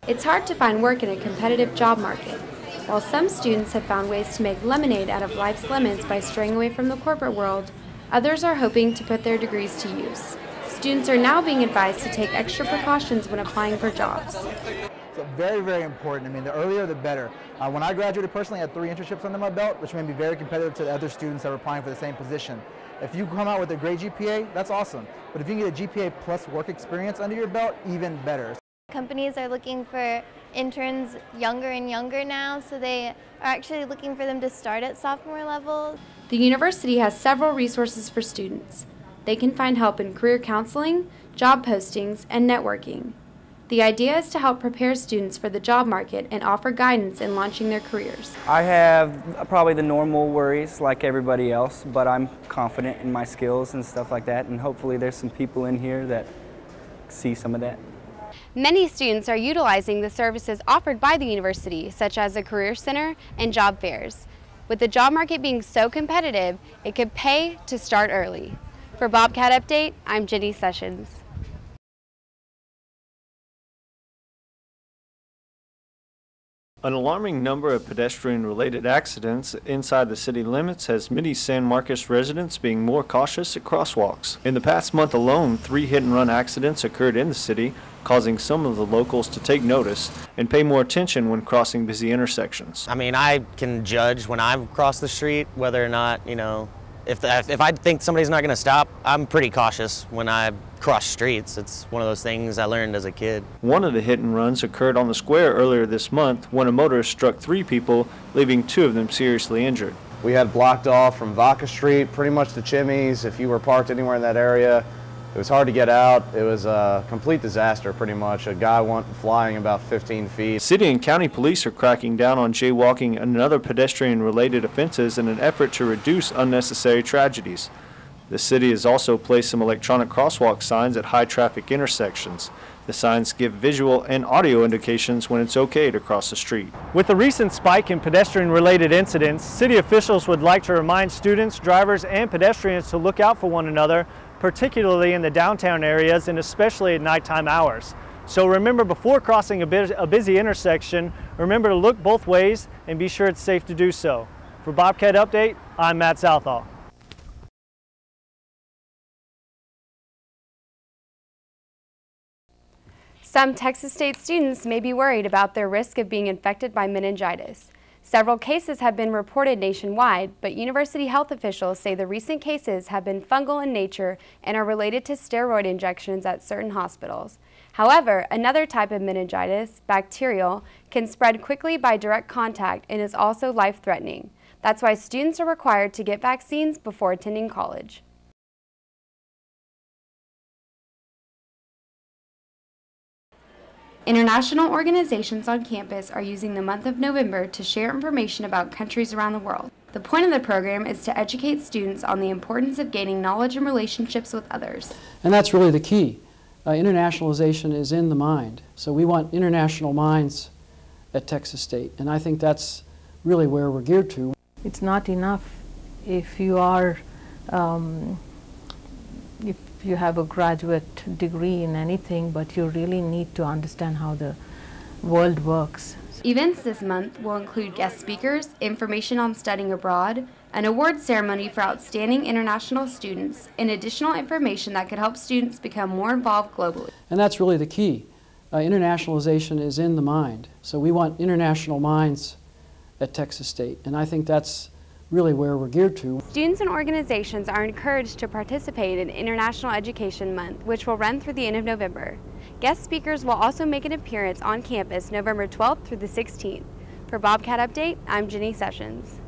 It's hard to find work in a competitive job market. While some students have found ways to make lemonade out of life's lemons by straying away from the corporate world, others are hoping to put their degrees to use. Students are now being advised to take extra precautions when applying for jobs. So very, very important. I mean, the earlier the better. When I graduated personally, I had 3 internships under my belt, which made me very competitive to the other students that were applying for the same position. If you come out with a great GPA, that's awesome. But if you can get a GPA plus work experience under your belt, even better. Companies are looking for interns younger and younger now, so they are actually looking for them to start at sophomore level. The university has several resources for students. They can find help in career counseling, job postings, and networking. The idea is to help prepare students for the job market and offer guidance in launching their careers. I have probably the normal worries like everybody else, but I'm confident in my skills and stuff like that, and hopefully there's some people in here that see some of that. Many students are utilizing the services offered by the university, such as a career center and job fairs. With the job market being so competitive, it could pay to start early. For Bobcat Update, I'm Jenny Sessions. An alarming number of pedestrian-related accidents inside the city limits has many San Marcos residents being more cautious at crosswalks. In the past month alone, 3 hit-and-run accidents occurred in the city, causing some of the locals to take notice and pay more attention when crossing busy intersections. I mean, I can judge when I cross the street whether or not, if I think somebody's not going to stop, I'm pretty cautious when I cross streets. It's one of those things I learned as a kid. One of the hit-and-runs occurred on the square earlier this month when a motorist struck 3 people, leaving 2 of them seriously injured. We had blocked off from Vaca Street, pretty much to Chimmy's. If you were parked anywhere in that area, it was hard to get out. It was a complete disaster, pretty much. A guy went flying about 15 feet. City and county police are cracking down on jaywalking and other pedestrian-related offenses in an effort to reduce unnecessary tragedies. The city has also placed some electronic crosswalk signs at high-traffic intersections. The signs give visual and audio indications when it's okay to cross the street. With the recent spike in pedestrian-related incidents, city officials would like to remind students, drivers, and pedestrians to look out for one another, particularly in the downtown areas and especially at nighttime hours. So remember, before crossing a busy intersection, remember to look both ways and be sure it's safe to do so. For Bobcat Update, I'm Matt Southall. Some Texas State students may be worried about their risk of being infected by meningitis. Several cases have been reported nationwide, but university health officials say the recent cases have been fungal in nature and are related to steroid injections at certain hospitals. However, another type of meningitis, bacterial, can spread quickly by direct contact and is also life-threatening. That's why students are required to get vaccines before attending college. International organizations on campus are using the month of November to share information about countries around the world. The point of the program is to educate students on the importance of gaining knowledge and relationships with others. And that's really the key. Internationalization is in the mind. So we want international minds at Texas State, and I think that's really where we're geared to. It's not enough if you are if you have a graduate degree in anything, but you really need to understand how the world works. Events this month will include guest speakers, information on studying abroad, an award ceremony for outstanding international students, and additional information that could help students become more involved globally. And that's really the key. Internationalization is in the mind. So we want international minds at Texas State, and I think that's really where we're geared to. Students and organizations are encouraged to participate in International Education Month, which will run through the end of November. Guest speakers will also make an appearance on campus November 12th through the 16th. For Bobcat Update, I'm Jenny Sessions.